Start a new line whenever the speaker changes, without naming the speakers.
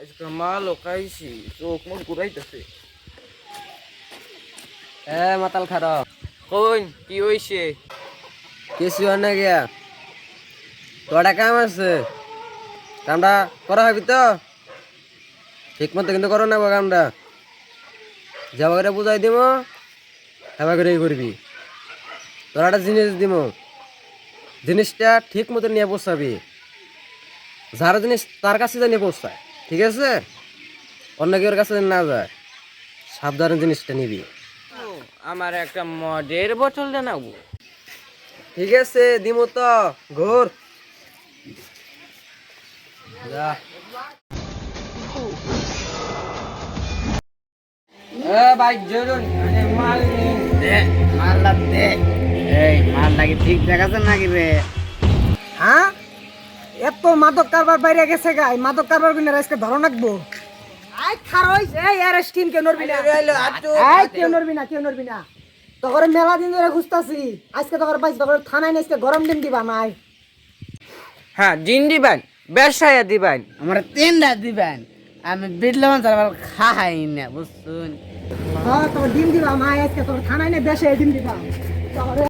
আজকে মালও খাইছি, চোখ মুখ ঘুরাইতেছে।
মাতাল খারাপ
কই কি হইছে?
কিছু হয় না গিয়া তোরা কাম আছে, কামটা করা হবি তো ঠিক মতো কিন্তু করো না কামটা। যাবা করে বুঝাই দিব, হেবা করে করবি। তোরা একটা জিনিস দিব, জিনিসটা ঠিক মতো নিয়ে পৌঁছাবি। যার জিনিস তার কাছে নিয়ে পৌঁছায়, ঠিক আছে? অন্য কেউর কাছে যেন না যায়, সাবধানে জিনিসটা নিবি।
আমার একটা মদের বোতল দেন।
ঠিক আছে দিমু তো, ঘোর যা। বাইক জরুন মাল
দে মালটা দে। এই মালটা কি ঠিক দেখাচ্ছে নাকি রে?
হ্যাঁ, এত মাদক কারবার বাইরে গেছে গাই, মাদক কারবার বিনা আজকে ধরো রাখবো। আই খারইস, এই আরেস্ট টিম কে নরবি না, এই কেউ নরবি না, কেউ নরবি না। তোরে মেলা দিন ধরে খুঁজতাছি, আজকে তোরে পাইছি, তোরে থানায় নিয়ে আজকে গরম দিন দিবা নাই।
হ্যাঁ, দিন দিবেন, ব্যবসায় দিবেন।
আমার 3টা দিবেন, আমি বিটলাম তারপর খাই না, বুঝছুন?
হ্যাঁ, তোর ডিম দিবা মাই, আজকে তোর থানায় নিয়ে দেশে ডিম দিবা। তোরে